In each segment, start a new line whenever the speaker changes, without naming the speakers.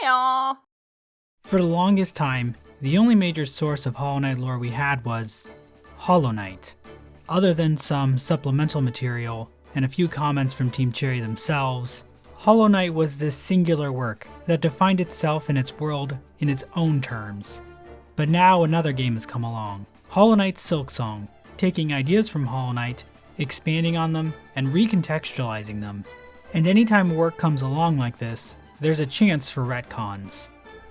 Meow.
For the longest time, the only major source of Hollow Knight lore we had was Hollow Knight. Other than some supplemental material and a few comments from Team Cherry themselves, Hollow Knight was this singular work that defined itself and its world in its own terms. But now another game has come along, Hollow Knight Silksong, taking ideas from Hollow Knight, expanding on them, and recontextualizing them. And anytime work comes along like this, there's a chance for retcons.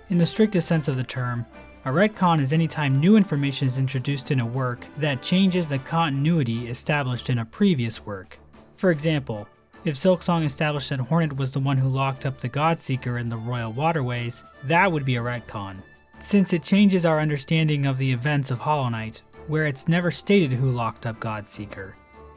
In the strictest sense of the term, a retcon is any time new information is introduced in a work that changes the continuity established in a previous work. For example, if Silksong established that Hornet was the one who locked up the Godseeker in the Royal Waterways, that would be a retcon, since it changes our understanding of the events of Hollow Knight, where it's never stated who locked up Godseeker.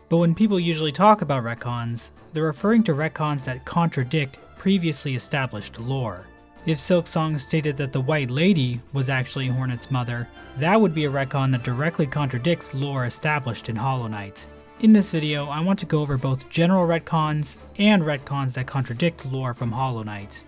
But when people usually talk about retcons, they're referring to retcons that contradict previously established lore. If Silksong stated that the White Lady was actually Hornet's mother, that would be a retcon that directly contradicts lore established in Hollow Knight. In this video, I want to go over both general retcons and retcons that contradict lore from Hollow Knight.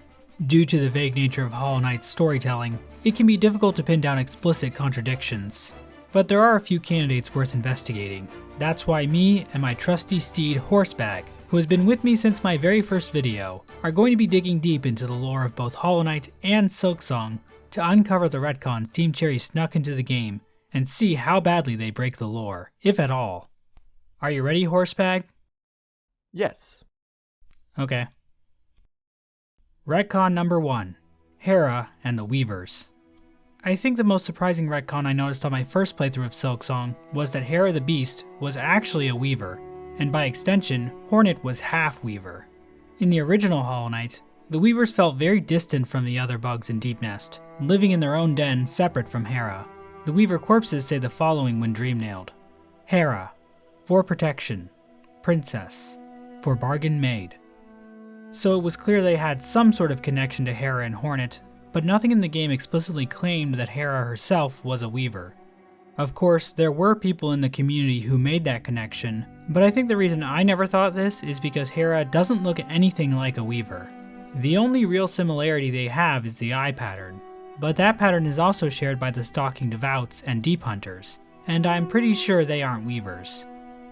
Due to the vague nature of Hollow Knight's storytelling, it can be difficult to pin down explicit contradictions. But there are a few candidates worth investigating. That's why me and my trusty steed Horsebag, who has been with me since my very first video, are going to be digging deep into the lore of both Hollow Knight and Silksong to uncover the retcons Team Cherry snuck into the game and see how badly they break the lore, if at all. Are you ready, Horsebag?
Yes.
Okay. Retcon number 1. Herrah and the Weavers. I think the most surprising retcon I noticed on my first playthrough of Silksong was that Herrah the Beast was actually a Weaver, and by extension, Hornet was half Weaver. In the original Hollow Knight, the Weavers felt very distant from the other bugs in Deepnest, living in their own den separate from Herrah. The Weaver corpses say the following when dream-nailed. Herrah, for protection. Princess, for bargain made. So it was clear they had some sort of connection to Herrah and Hornet, but nothing in the game explicitly claimed that Herrah herself was a Weaver. Of course, there were people in the community who made that connection, but I think the reason I never thought this is because Herrah doesn't look anything like a Weaver. The only real similarity they have is the eye pattern, but that pattern is also shared by the Stalking Devouts and Deep Hunters, and I'm pretty sure they aren't Weavers.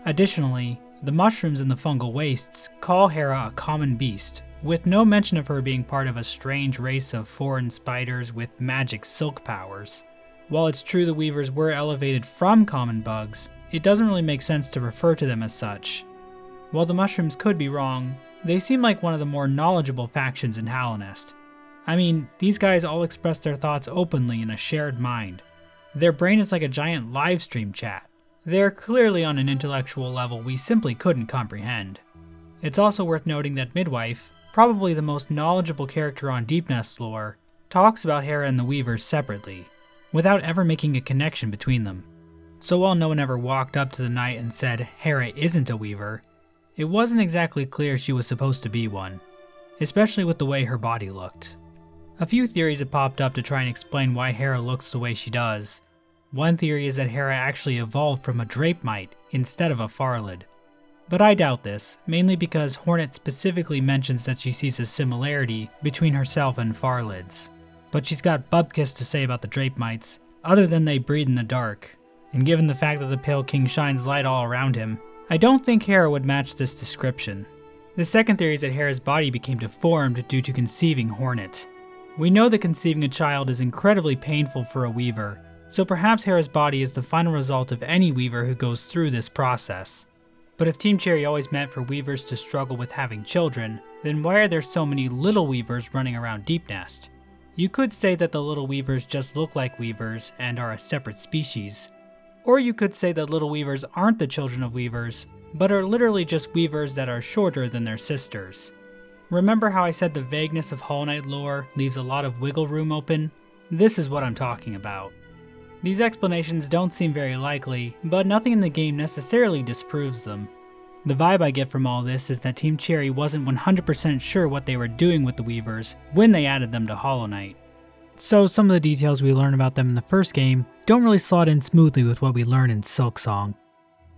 Additionally, the mushrooms in the fungal wastes call Herrah a common beast, with no mention of her being part of a strange race of foreign spiders with magic silk powers. While it's true the Weavers were elevated from common bugs, it doesn't really make sense to refer to them as such. While the mushrooms could be wrong, they seem like one of the more knowledgeable factions in Hallownest. I mean, these guys all express their thoughts openly in a shared mind. Their brain is like a giant live stream chat. They're clearly on an intellectual level we simply couldn't comprehend. It's also worth noting that Midwife, probably the most knowledgeable character on Deepnest lore, talks about Herrah and the Weavers separately, without ever making a connection between them. So while no one ever walked up to the knight and said Herrah isn't a Weaver, it wasn't exactly clear she was supposed to be one, especially with the way her body looked. A few theories have popped up to try and explain why Herrah looks the way she does. One theory is that Herrah actually evolved from a drape mite instead of a farlid. But I doubt this, mainly because Hornet specifically mentions that she sees a similarity between herself and farlids. But she's got bupkis to say about the drape mites, other than they breed in the dark. And given the fact that the Pale King shines light all around him, I don't think Herrah would match this description. The second theory is that Herrah's body became deformed due to conceiving Hornet. We know that conceiving a child is incredibly painful for a Weaver, so perhaps Herrah's body is the final result of any Weaver who goes through this process. But if Team Cherry always meant for Weavers to struggle with having children, then why are there so many little Weavers running around Deepnest? You could say that the little Weavers just look like Weavers and are a separate species. Or you could say that little Weavers aren't the children of Weavers, but are literally just Weavers that are shorter than their sisters. Remember how I said the vagueness of Hollow Knight lore leaves a lot of wiggle room open? This is what I'm talking about. These explanations don't seem very likely, but nothing in the game necessarily disproves them. The vibe I get from all this is that Team Cherry wasn't 100% sure what they were doing with the Weavers when they added them to Hollow Knight. So some of the details we learn about them in the first game don't really slot in smoothly with what we learn in Silksong.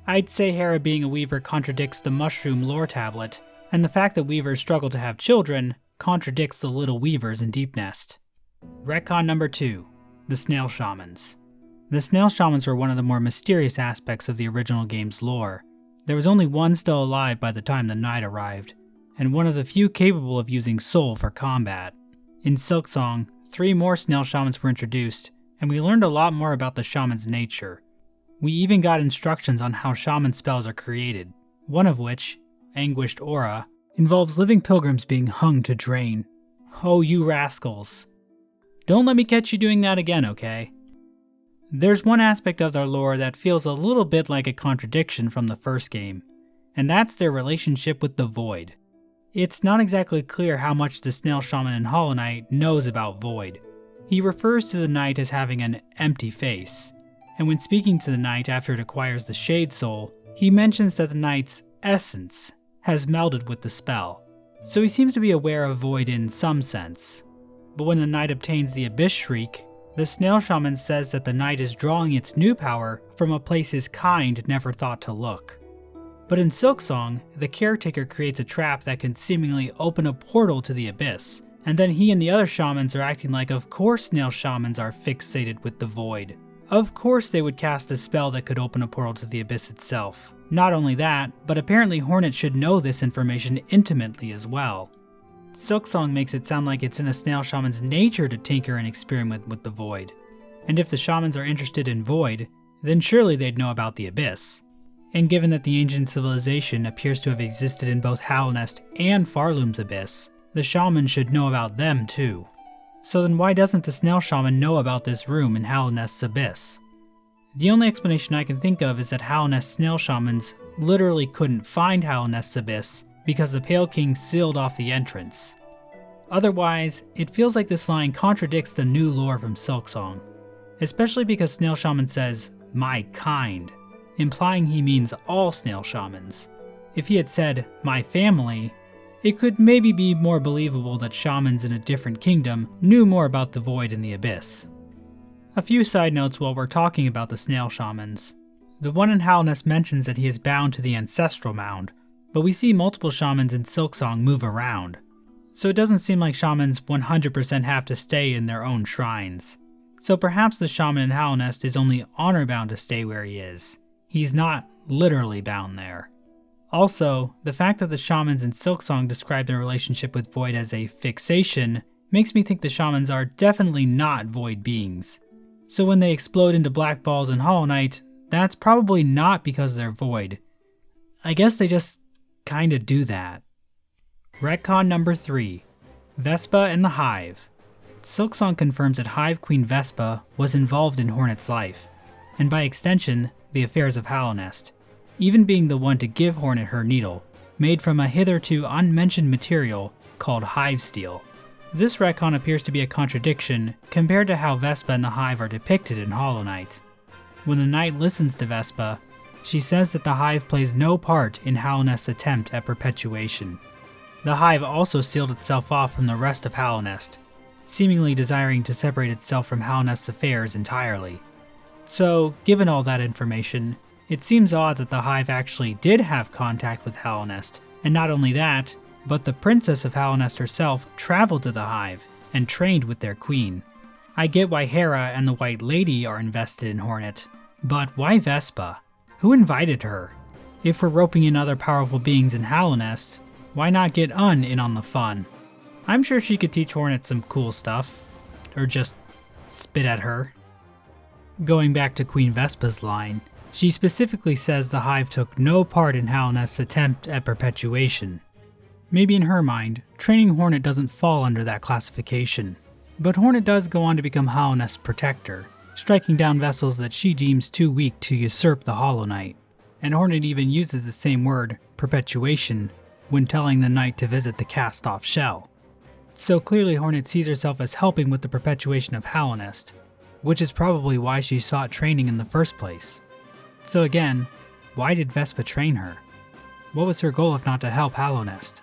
I'd say Herrah being a Weaver contradicts the mushroom lore tablet, and the fact that Weavers struggle to have children contradicts the little weavers in Deepnest. Retcon number 2. The Snail Shamans. The Snail Shamans were one of the more mysterious aspects of the original game's lore. There was only one still alive by the time the night arrived, and one of the few capable of using soul for combat. In Silksong, 3 more Snail Shamans were introduced, and we learned a lot more about the shaman's nature. We even got instructions on how shaman spells are created, one of which, Anguished Aura, involves living pilgrims being hung to drain. Oh, you rascals. Don't let me catch you doing that again, okay? There's one aspect of their lore that feels a little bit like a contradiction from the first game, and that's their relationship with the Void. It's not exactly clear how much the Snail Shaman in Hollow Knight knows about Void. He refers to the Knight as having an empty face, and when speaking to the Knight after it acquires the Shade Soul, he mentions that the Knight's essence has melded with the spell, so he seems to be aware of Void in some sense. But when the Knight obtains the Abyss Shriek, the Snail Shaman says that the Knight is drawing its new power from a place his kind never thought to look. But in Silksong, the caretaker creates a trap that can seemingly open a portal to the Abyss, and then he and the other shamans are acting like of course Snail Shamans are fixated with the Void. Of course they would cast a spell that could open a portal to the Abyss itself. Not only that, but apparently Hornet should know this information intimately as well. Silksong makes it sound like it's in a Snail Shaman's nature to tinker and experiment with the Void. And if the Shamans are interested in Void, then surely they'd know about the Abyss. And given that the ancient civilization appears to have existed in both Hallownest and Farloom's Abyss, the Shaman should know about them too. So then why doesn't the Snail Shaman know about this room in Hallownest's Abyss? The only explanation I can think of is that Hallownest Snail Shamans literally couldn't find Hallownest's Abyss because the Pale King sealed off the entrance. Otherwise, it feels like this line contradicts the new lore from Silksong, especially because Snail Shaman says, "my kind," implying he means all Snail Shamans. If he had said, "my family," it could maybe be more believable that shamans in a different kingdom knew more about the Void and the Abyss. A few side notes while we're talking about the Snail Shamans. The one in Hallownest mentions that he is bound to the Ancestral Mound, but we see multiple shamans in Silksong move around, so it doesn't seem like shamans 100% have to stay in their own shrines. So perhaps the shaman in Hallownest is only honor bound to stay where he is. He's not literally bound there. Also, the fact that the shamans in Silksong describe their relationship with Void as a fixation makes me think the shamans are definitely not Void beings. So when they explode into black balls in Hollow Knight, that's probably not because they're Void. I guess they just kinda do that. Retcon number 3. Vespa and the Hive. Silksong confirms that Hive Queen Vespa was involved in Hornet's life, and by extension, the affairs of Hallownest, even being the one to give Hornet her needle, made from a hitherto unmentioned material called Hive Steel. This retcon appears to be a contradiction compared to how Vespa and the Hive are depicted in Hollow Knight. When the Knight listens to Vespa, she says that the Hive plays no part in Hallownest's attempt at perpetuation. The Hive also sealed itself off from the rest of Hallownest, seemingly desiring to separate itself from Hallownest's affairs entirely. So, given all that information, it seems odd that the Hive actually did have contact with Hallownest, and not only that, but the Princess of Hallownest herself traveled to the Hive and trained with their queen. I get why Herrah and the White Lady are invested in Hornet, but why Vespa? Who invited her? If we're roping in other powerful beings in Hallownest, why not get in on the fun? I'm sure she could teach Hornet some cool stuff, or just spit at her. Going back to Queen Vespa's line, she specifically says the Hive took no part in Hallownest's attempt at perpetuation. Maybe in her mind, training Hornet doesn't fall under that classification, but Hornet does go on to become Hallownest's protector, striking down vessels that she deems too weak to usurp the Hollow Knight. And Hornet even uses the same word, perpetuation, when telling the Knight to visit the cast-off shell. So clearly Hornet sees herself as helping with the perpetuation of Hallownest, which is probably why she sought training in the first place. So again, why did Vespa train her? What was her goal if not to help Hallownest?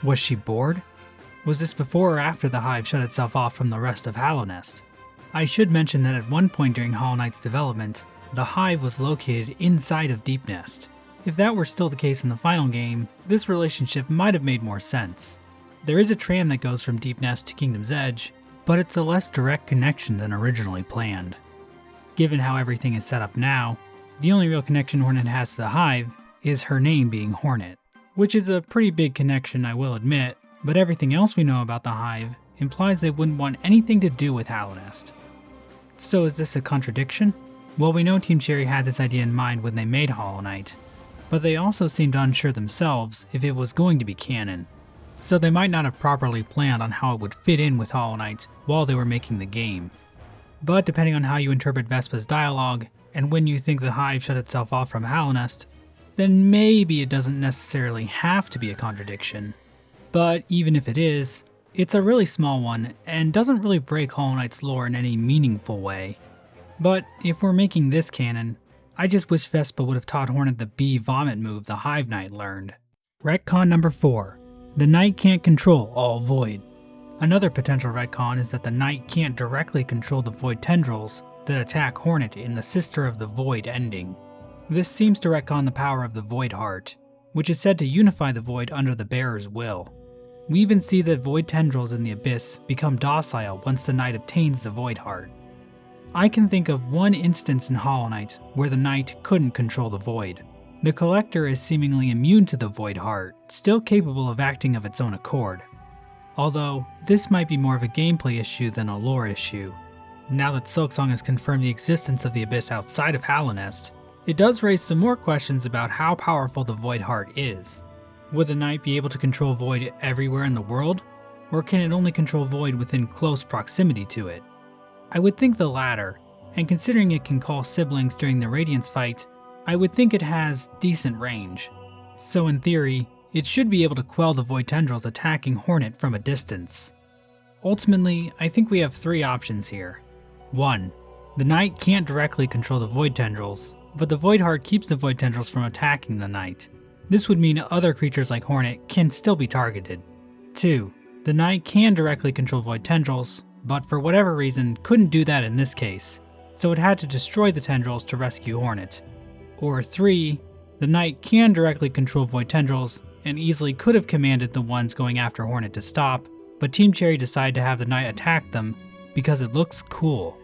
Was she bored? Was this before or after the Hive shut itself off from the rest of Hallownest? I should mention that at one point during Hollow Knight's development, the Hive was located inside of Deepnest. If that were still the case in the final game, this relationship might have made more sense. There is a tram that goes from Deep Nest to Kingdom's Edge, but it's a less direct connection than originally planned. Given how everything is set up now, the only real connection Hornet has to the Hive is her name being Hornet, which is a pretty big connection, I will admit, but everything else we know about the Hive implies they wouldn't want anything to do with Hallownest. So is this a contradiction? Well, we know Team Cherry had this idea in mind when they made Hollow Knight, but they also seemed unsure themselves if it was going to be canon, so they might not have properly planned on how it would fit in with Hollow Knight while they were making the game. But depending on how you interpret Vespa's dialogue, and when you think the Hive shut itself off from Hallownest, then maybe it doesn't necessarily have to be a contradiction. But even if it is, it's a really small one and doesn't really break Hollow Knight's lore in any meaningful way. But if we're making this canon, I just wish Vespa would have taught Hornet the bee vomit move the Hive Knight learned. Retcon number 4. The Knight can't control all Void. Another potential retcon is that the Knight can't directly control the Void tendrils that attack Hornet in the Sister of the Void ending. This seems to retcon the power of the Void Heart, which is said to unify the Void under the Bearer's will. We even see that Void tendrils in the Abyss become docile once the Knight obtains the Void Heart. I can think of one instance in Hollow Knight where the Knight couldn't control the Void. The Collector is seemingly immune to the Void Heart, still capable of acting of its own accord. Although, this might be more of a gameplay issue than a lore issue. Now that Silksong has confirmed the existence of the Abyss outside of Hallownest, it does raise some more questions about how powerful the Void Heart is. Would the Knight be able to control Void everywhere in the world, or can it only control Void within close proximity to it? I would think the latter, and considering it can call siblings during the Radiance fight, I would think it has decent range. So in theory, it should be able to quell the Void tendrils attacking Hornet from a distance. Ultimately, I think we have 3 options here. 1. The Knight can't directly control the Void tendrils, but the Void Heart keeps the Void tendrils from attacking the Knight. This would mean other creatures like Hornet can still be targeted. 2. The Knight can directly control Void tendrils, but for whatever reason couldn't do that in this case, so it had to destroy the tendrils to rescue Hornet. Or 3. The Knight can directly control Void tendrils, and easily could have commanded the ones going after Hornet to stop, but Team Cherry decided to have the Knight attack them because it looks cool.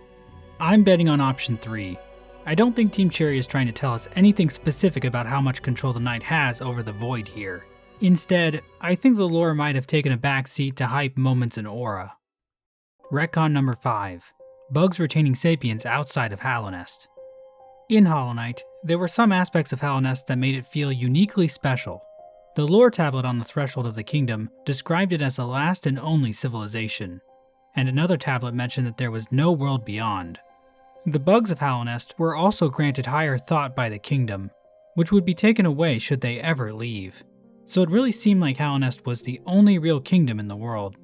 I'm betting on option 3. I don't think Team Cherry is trying to tell us anything specific about how much control the Knight has over the Void here. Instead, I think the lore might have taken a backseat to hype moments in Aura. Retcon number 5. Bugs retaining sapience outside of Hallownest. In Hollow Knight, there were some aspects of Hallownest that made it feel uniquely special. The lore tablet on the threshold of the kingdom described it as the last and only civilization, and another tablet mentioned that there was no world beyond. The bugs of Hallownest were also granted higher thought by the kingdom, which would be taken away should they ever leave. So it really seemed like Hallownest was the only real kingdom in the world.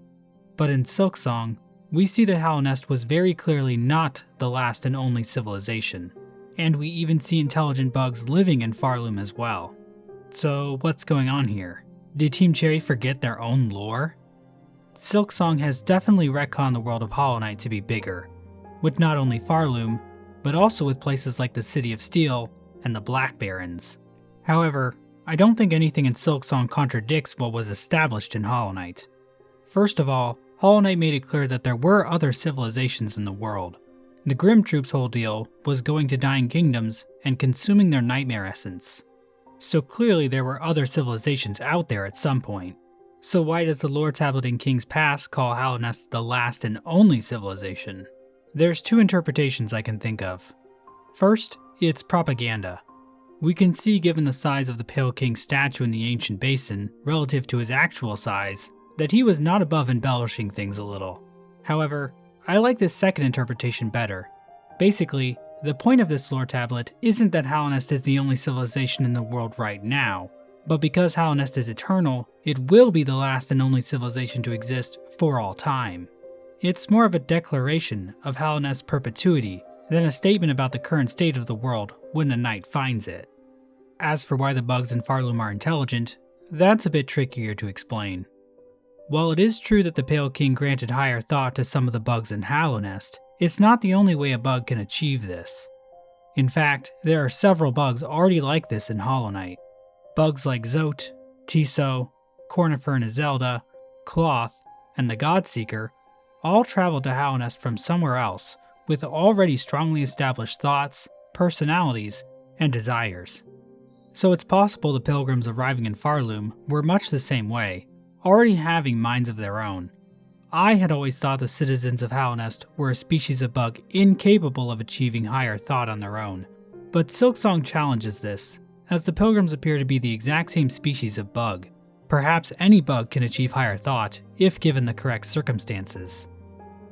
But in Silksong, we see that Hallownest was very clearly not the last and only civilization, and we even see intelligent bugs living in Farloom as well. So what's going on here? Did Team Cherry forget their own lore? Silksong has definitely retconned the world of Hollow Knight to be bigger, with not only Farloom, but also with places like the City of Steel and the Black Barrens. However, I don't think anything in Silksong contradicts what was established in Hollow Knight. First of all, Hollow Knight made it clear that there were other civilizations in the world. The Grim Troop's whole deal was going to dying kingdoms and consuming their nightmare essence. So clearly there were other civilizations out there at some point. So why does the lore tablet in King's Pass call Hallownest the last and only civilization? There's 2 interpretations I can think of. First, it's propaganda. We can see, given the size of the Pale King's statue in the ancient basin relative to his actual size, that he was not above embellishing things a little. However, I like this second interpretation better. Basically, the point of this lore tablet isn't that Hallownest is the only civilization in the world right now, but because Hallownest is eternal, it will be the last and only civilization to exist for all time. It's more of a declaration of Hallownest's perpetuity than a statement about the current state of the world when a knight finds it. As for why the bugs in Farloom are intelligent, that's a bit trickier to explain. While it is true that the Pale King granted higher thought to some of the bugs in Hallownest, it's not the only way a bug can achieve this. In fact, there are several bugs already like this in Hollow Knight. Bugs like Zote, Tiso, Cornifer and Izelda, Cloth, and the Godseeker all traveled to Hallownest from somewhere else with already strongly established thoughts, personalities, and desires. So it's possible the pilgrims arriving in Farloom were much the same way, already having minds of their own. I had always thought the citizens of Hallownest were a species of bug incapable of achieving higher thought on their own, but Silksong challenges this, as the pilgrims appear to be the exact same species of bug. Perhaps any bug can achieve higher thought if given the correct circumstances.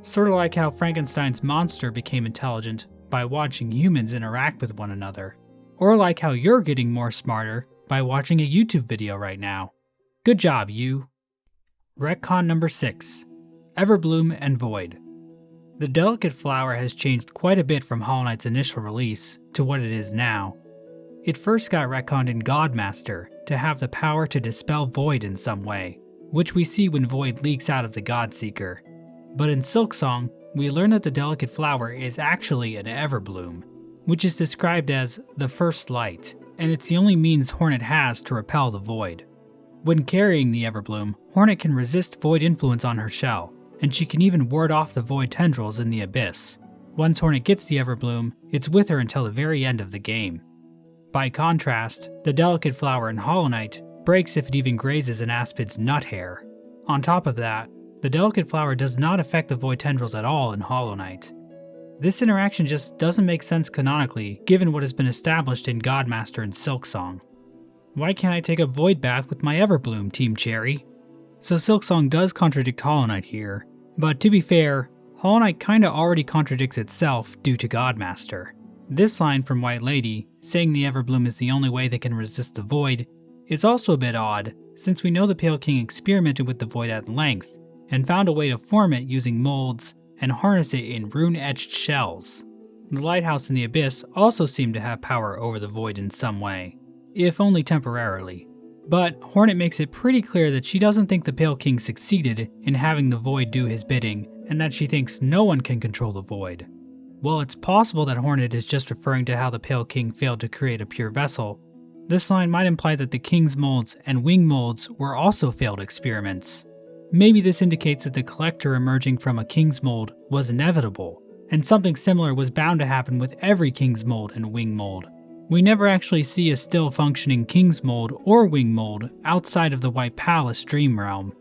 Sort of like how Frankenstein's monster became intelligent by watching humans interact with one another. Or like how you're getting more smarter by watching a YouTube video right now. Good job, you! Retcon number 6. Everbloom and Void. The delicate flower has changed quite a bit from Hollow Knight's initial release to what it is now. It first got retconned in Godmaster to have the power to dispel Void in some way, which we see when Void leaks out of the Godseeker. But in Silksong, we learn that the delicate flower is actually an Everbloom, which is described as the first light, and it's the only means Hornet has to repel the Void. When carrying the Everbloom, Hornet can resist Void influence on her shell, and she can even ward off the Void tendrils in the abyss. Once Hornet gets the Everbloom, it's with her until the very end of the game. By contrast, the delicate flower in Hollow Knight breaks if it even grazes an aspid's nut hair. On top of that, the delicate flower does not affect the Void tendrils at all in Hollow Knight. This interaction just doesn't make sense canonically given what has been established in Godmaster and Silksong. Why can't I take a Void bath with my Everbloom, Team Cherry? So Silksong does contradict Hollow Knight here, but to be fair, Hollow Knight kinda already contradicts itself due to Godmaster. This line from White Lady, saying the Everbloom is the only way they can resist the Void, is also a bit odd, since we know the Pale King experimented with the Void at length, and found a way to form it using molds and harness it in rune-etched shells. The lighthouse in the abyss also seemed to have power over the Void in some way, if only temporarily. But Hornet makes it pretty clear that she doesn't think the Pale King succeeded in having the Void do his bidding, and that she thinks no one can control the Void. While it's possible that Hornet is just referring to how the Pale King failed to create a pure vessel, this line might imply that the King's molds and wing molds were also failed experiments. Maybe this indicates that the Collector emerging from a King's mold was inevitable, and something similar was bound to happen with every King's mold and wing mold. We never actually see a still functioning King's mold or wing mold outside of the White Palace dream realm.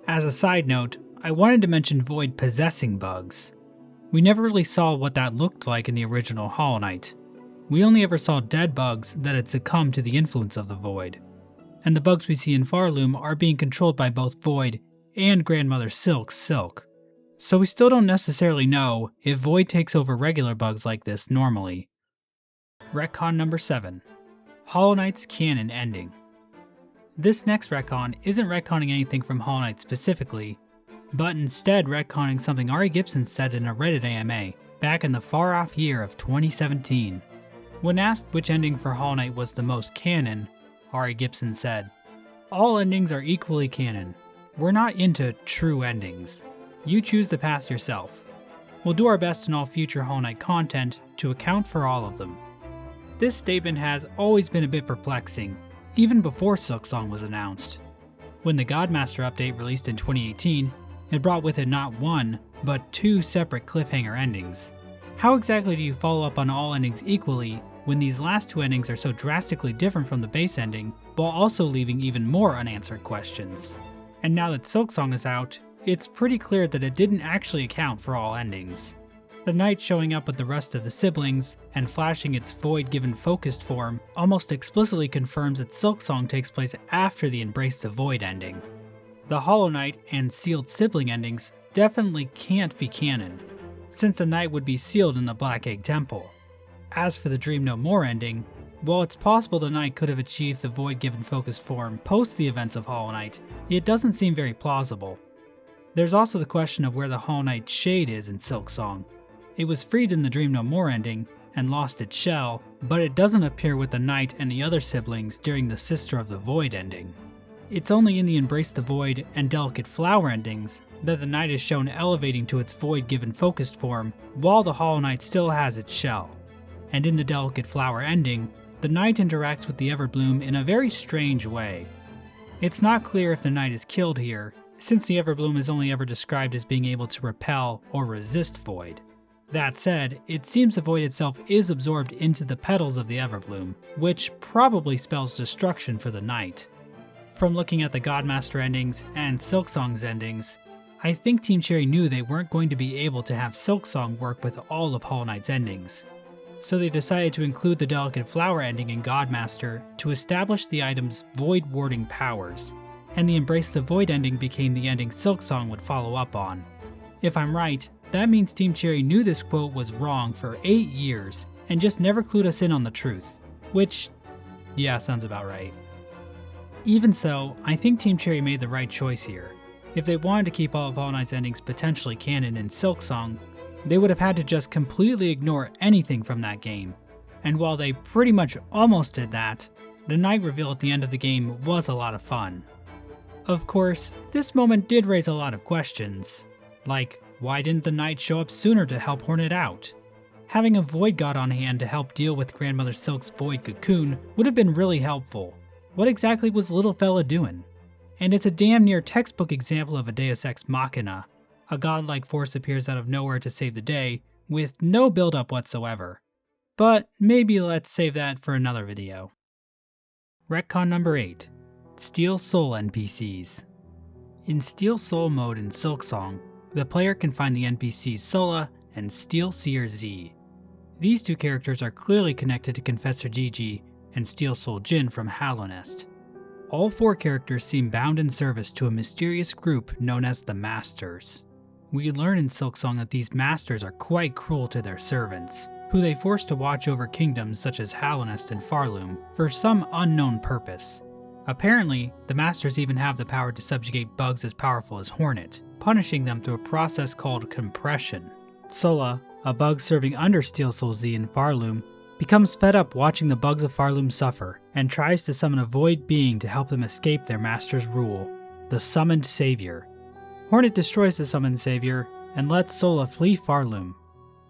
As a side note, I wanted to mention Void possessing bugs. We never really saw what that looked like in the original Hollow Knight. We only ever saw dead bugs that had succumbed to the influence of the Void. And the bugs we see in Farloom are being controlled by both Void and Grandmother Silk's Silk. So we still don't necessarily know if Void takes over regular bugs like this normally. Retcon number 7. Hollow Knight's canon ending. This next retcon isn't retconning anything from Hollow Knight specifically, but instead retconning something Ari Gibson said in a Reddit AMA back in the far-off year of 2017. When asked which ending for Hollow Knight was the most canon, Ari Gibson said, "All endings are equally canon. We're not into true endings. You choose the path yourself. We'll do our best in all future Hollow Knight content to account for all of them." This statement has always been a bit perplexing, even before Silksong was announced. When the Godmaster update released in 2018, it brought with it not one, but 2 separate cliffhanger endings. How exactly do you follow up on all endings equally when these last 2 endings are so drastically different from the base ending, while also leaving even more unanswered questions? And now that Silksong is out, it's pretty clear that it didn't actually account for all endings. The knight showing up with the rest of the siblings and flashing its Void-given focused form almost explicitly confirms that Silksong takes place after the Embrace the Void ending. The Hollow Knight and sealed sibling endings definitely can't be canon, since the knight would be sealed in the Black Egg Temple. As for the Dream No More ending, while it's possible the knight could have achieved the Void-given focused form post the events of Hollow Knight, it doesn't seem very plausible. There's also the question of where the Hollow Knight shade is in Silksong. It was freed in the Dream No More ending and lost its shell, but it doesn't appear with the knight and the other siblings during the Sister of the Void ending. It's only in the Embrace the Void and Delicate Flower endings that the knight is shown elevating to its Void-given focused form while the Hollow Knight still has its shell. And in the Delicate Flower ending, the knight interacts with the Everbloom in a very strange way. It's not clear if the knight is killed here, since the Everbloom is only ever described as being able to repel or resist void. That said, it seems the void itself is absorbed into the petals of the Everbloom, which probably spells destruction for the knight. From looking at the Godmaster endings and Silksong's endings, I think Team Cherry knew they weren't going to be able to have Silksong work with all of Hollow Knight's endings. So they decided to include the Delicate Flower ending in Godmaster to establish the item's void-warding powers, and the Embrace the Void ending became the ending Silksong would follow up on. If I'm right, that means Team Cherry knew this quote was wrong for 8 years and just never clued us in on the truth, which, yeah, sounds about right. Even so, I think Team Cherry made the right choice here. If they wanted to keep all of Hollow Knight's endings potentially canon in Silksong, they would have had to just completely ignore anything from that game. And while they pretty much almost did that, the knight reveal at the end of the game was a lot of fun. Of course, this moment did raise a lot of questions, like why didn't the knight show up sooner to help Hornet out? Having a Void God on hand to help deal with Grandmother Silk's Void Cocoon would have been really helpful. What exactly was little fella doing? And it's a damn near textbook example of a Deus Ex Machina. A godlike force appears out of nowhere to save the day, with no build-up whatsoever. But maybe let's save that for another video. Retcon number 8. Steel Soul NPCs. In Steel Soul mode in Silksong, the player can find the NPCs Sola and Steel Seer Z. These two characters are clearly connected to Confessor Gigi and Steel Soul Jin from Hallownest. All 4 characters seem bound in service to a mysterious group known as the Masters. We learn in Silksong that these Masters are quite cruel to their servants, who they force to watch over kingdoms such as Hallownest and Farloom for some unknown purpose. Apparently, the Masters even have the power to subjugate bugs as powerful as Hornet, punishing them through a process called compression. Sola, a bug serving under Steel Soul Z in Farloom, becomes fed up watching the bugs of Farloom suffer, and tries to summon a void being to help them escape their master's rule, the Summoned Savior. Hornet destroys the Summoned Savior, and lets Sola flee Farloom.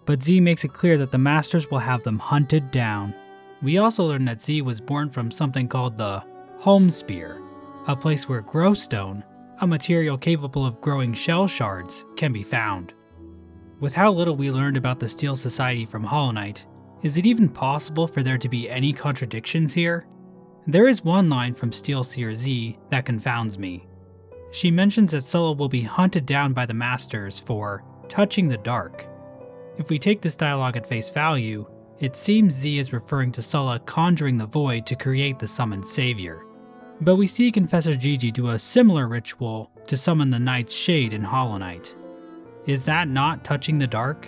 But Z makes it clear that the Masters will have them hunted down. We also learn that Z was born from something called the Home Spear, a place where Growstone, a material capable of growing shell shards, can be found. With how little we learned about the Steel Society from Hollow Knight, is it even possible for there to be any contradictions here? There is one line from Steel Seer Z that confounds me. She mentions that Sola will be hunted down by the Masters for touching the dark. If we take this dialogue at face value, it seems Z is referring to Sola conjuring the void to create the summoned savior. But we see Confessor Gigi do a similar ritual to summon the Knight's Shade in Hollow Knight. Is that not touching the dark?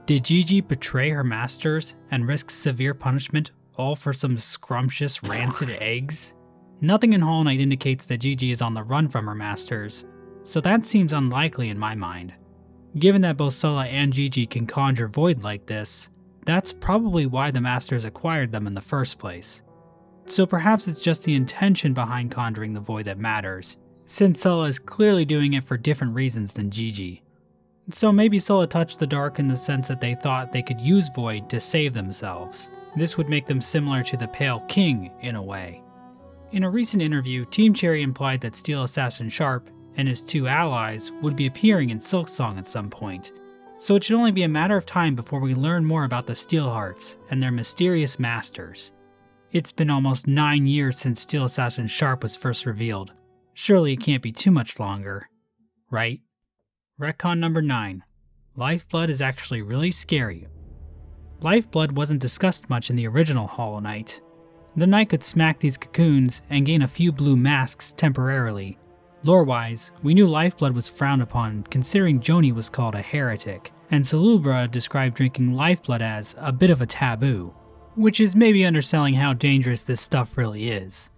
Did Gigi betray her masters and risk severe punishment all for some scrumptious rancid eggs? Nothing in Hollow Knight indicates that Gigi is on the run from her masters, so that seems unlikely in my mind. Given that both Sola and Gigi can conjure void like this, that's probably why the masters acquired them in the first place. So perhaps it's just the intention behind conjuring the void that matters, since Sola is clearly doing it for different reasons than Gigi. So maybe Sola touched the dark in the sense that they thought they could use void to save themselves. This would make them similar to the Pale King in a way. In a recent interview, Team Cherry implied that Steel Assassin Sharp and his 2 allies would be appearing in Silksong at some point, so it should only be a matter of time before we learn more about the Steelhearts and their mysterious masters. It's been almost 9 years since Steel Assassin Sharp was first revealed. Surely it can't be too much longer, right? Retcon number 9. Lifeblood is actually really scary. Lifeblood wasn't discussed much in the original Hollow Knight. The knight could smack these cocoons and gain a few blue masks temporarily. Lore-wise, we knew Lifeblood was frowned upon considering Joni was called a heretic, and Salubra described drinking Lifeblood as a bit of a taboo, which is maybe underselling how dangerous this stuff really is.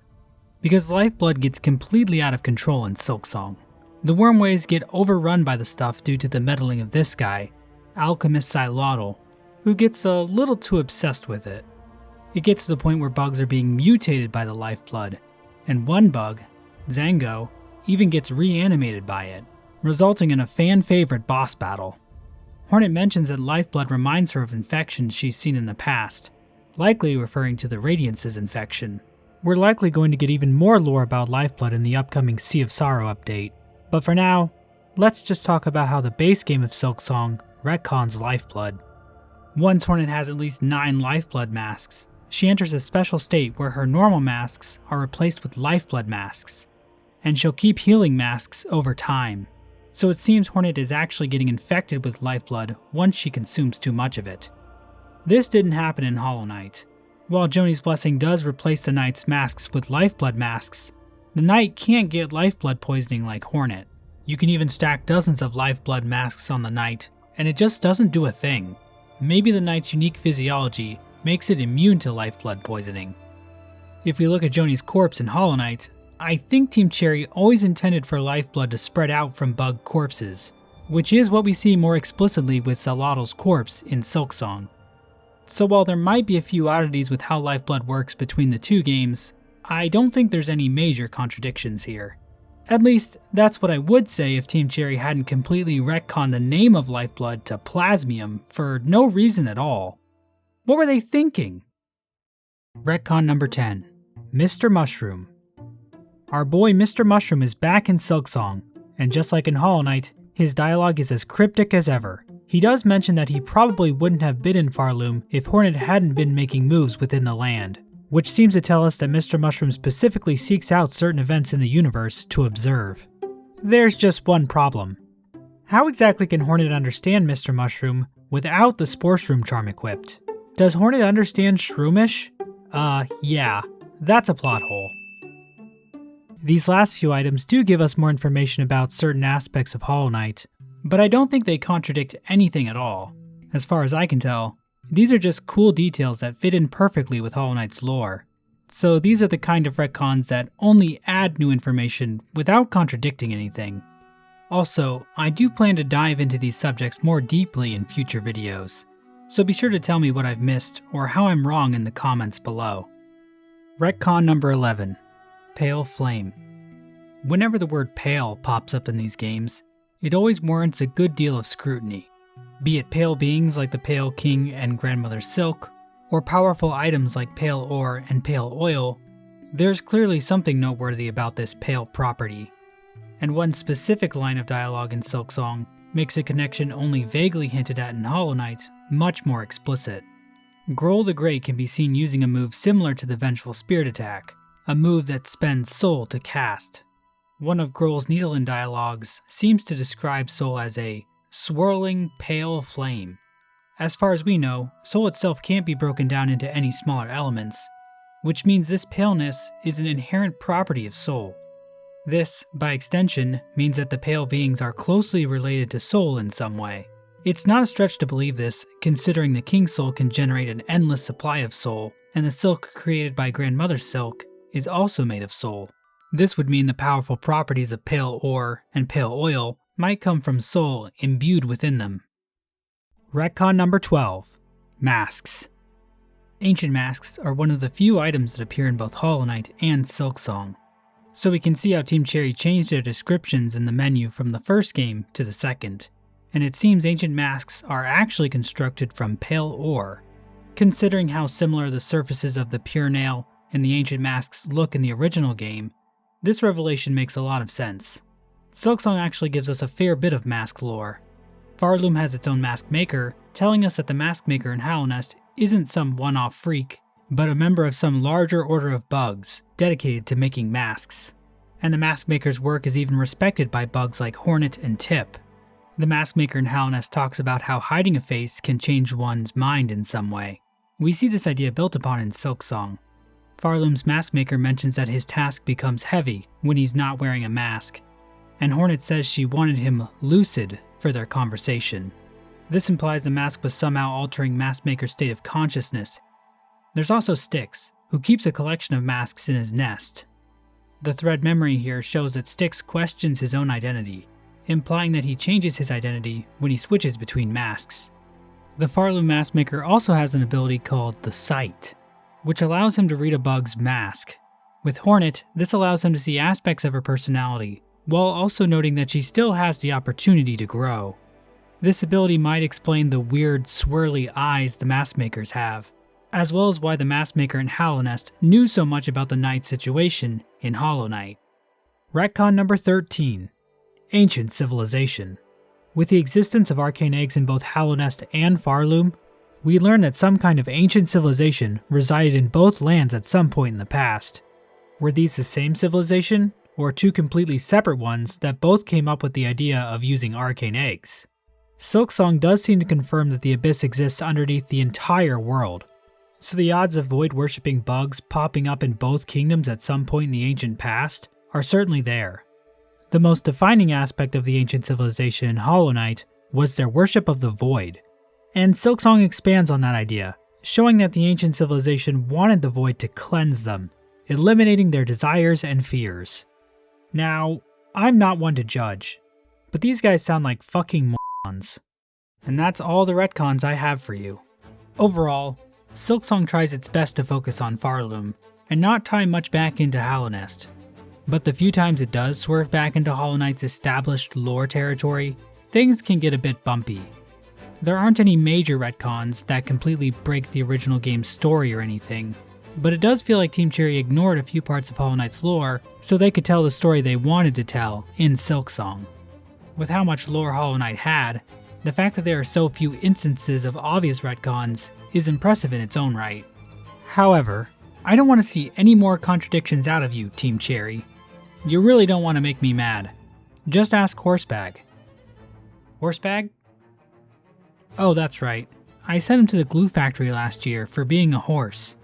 Because Lifeblood gets completely out of control in Silksong. The Wormways get overrun by the stuff due to the meddling of this guy, Alchemist Xylotl, who gets a little too obsessed with it. It gets to the point where bugs are being mutated by the Lifeblood, and one bug, Zango, even gets reanimated by it, resulting in a fan-favorite boss battle. Hornet mentions that Lifeblood reminds her of infections she's seen in the past, likely referring to the Radiance's infection. We're likely going to get even more lore about Lifeblood in the upcoming Sea of Sorrow update. But for now, let's just talk about how the base game of Silksong retcons Lifeblood. Once Hornet has at least 9 Lifeblood masks, she enters a special state where her normal masks are replaced with Lifeblood masks, and she'll keep healing masks over time. So it seems Hornet is actually getting infected with Lifeblood once she consumes too much of it. This didn't happen in Hollow Knight. While Joni's Blessing does replace the Knight's masks with Lifeblood masks, the Knight can't get Lifeblood poisoning like Hornet. You can even stack dozens of Lifeblood masks on the Knight, and it just doesn't do a thing. Maybe the Knight's unique physiology makes it immune to Lifeblood poisoning. If we look at Joni's corpse in Hollow Knight, I think Team Cherry always intended for Lifeblood to spread out from bug corpses, which is what we see more explicitly with Xolotl's corpse in Silksong. So while there might be a few oddities with how Lifeblood works between the two games, I don't think there's any major contradictions here. At least, that's what I would say if Team Cherry hadn't completely retconned the name of Lifeblood to Plasmium for no reason at all. What were they thinking? Retcon number 10. Mr. Mushroom. Our boy Mr. Mushroom is back in Silksong, and just like in Hollow Knight, his dialogue is as cryptic as ever. He does mention that he probably wouldn't have been in Farloom if Hornet hadn't been making moves within the land, which seems to tell us that Mr. Mushroom specifically seeks out certain events in the universe to observe. There's just one problem. How exactly can Hornet understand Mr. Mushroom without the Spore Shroom charm equipped? Does Hornet understand Shroomish? Yeah, that's a plot hole. These last few items do give us more information about certain aspects of Hollow Knight, but I don't think they contradict anything at all. As far as I can tell, these are just cool details that fit in perfectly with Hollow Knight's lore. So these are the kind of retcons that only add new information without contradicting anything. Also, I do plan to dive into these subjects more deeply in future videos, so be sure to tell me what I've missed or how I'm wrong in the comments below. Retcon number 11. Pale Flame. Whenever the word pale pops up in these games, it always warrants a good deal of scrutiny. Be it pale beings like the Pale King and Grandmother Silk, or powerful items like pale ore and pale oil, there's clearly something noteworthy about this pale property. And one specific line of dialogue in Silksong makes a connection only vaguely hinted at in Hollow Knight much more explicit. Grohl the Great can be seen using a move similar to the Vengeful Spirit attack, a move that spends soul to cast. One of Grohl's Needlein dialogues seems to describe soul as a swirling pale flame. As far as we know, soul itself can't be broken down into any smaller elements, which means this paleness is an inherent property of soul. This, by extension, means that the pale beings are closely related to soul in some way. It's not a stretch to believe this, considering the King Soul can generate an endless supply of soul, and the silk created by Grandmother Silk is also made of soul. This would mean the powerful properties of pale ore and pale oil might come from soul imbued within them. Retcon number 12. Masks. Ancient masks are one of the few items that appear in both Hollow Knight and Silksong, so we can see how Team Cherry changed their descriptions in the menu from the first game to the second, and it seems ancient masks are actually constructed from pale ore. Considering how similar the surfaces of the pure nail and the ancient masks look in the original game, this revelation makes a lot of sense. Silksong actually gives us a fair bit of mask lore. Farloom has its own mask maker, telling us that the mask maker in Hallownest isn't some one-off freak, but a member of some larger order of bugs dedicated to making masks. And the mask maker's work is even respected by bugs like Hornet and Tip. The mask maker in Hallownest talks about how hiding a face can change one's mind in some way. We see this idea built upon in Silksong. Farloom's mask maker mentions that his task becomes heavy when he's not wearing a mask, and Hornet says she wanted him lucid for their conversation. This implies the mask was somehow altering mask maker's state of consciousness. There's also Styx, who keeps a collection of masks in his nest. The thread memory here shows that Styx questions his own identity, implying that he changes his identity when he switches between masks. The Farloom mask maker also has an ability called the Sight, which allows him to read a bug's mask. With Hornet, this allows him to see aspects of her personality, while also noting that she still has the opportunity to grow. This ability might explain the weird, swirly eyes the mask makers have, as well as why the mask maker in Hallownest knew so much about the Knight's situation in Hollow Knight. Retcon number 13. ancient civilization. With the existence of arcane eggs in both Hallownest and Farloom, we learn that some kind of ancient civilization resided in both lands at some point in the past. Were these the same civilization, or two completely separate ones that both came up with the idea of using arcane eggs? Silksong does seem to confirm that the abyss exists underneath the entire world, so the odds of void-worshipping bugs popping up in both kingdoms at some point in the ancient past are certainly there. The most defining aspect of the ancient civilization in Hollow Knight was their worship of the void, and Silksong expands on that idea, showing that the ancient civilization wanted the void to cleanse them, eliminating their desires and fears. Now, I'm not one to judge, but these guys sound like fucking morons. And that's all the retcons I have for you. Overall, Silksong tries its best to focus on Farloom, and not tie much back into Hallownest. But the few times it does swerve back into Hollow Knight's established lore territory, things can get a bit bumpy. There aren't any major retcons that completely break the original game's story or anything, but it does feel like Team Cherry ignored a few parts of Hollow Knight's lore so they could tell the story they wanted to tell in Silksong. With how much lore Hollow Knight had, the fact that there are so few instances of obvious retcons is impressive in its own right. However, I don't want to see any more contradictions out of you, Team Cherry. You really don't want to make me mad. Just ask Horsebag. Horsebag? Oh, that's right. I sent him to the glue factory last year for being a horse,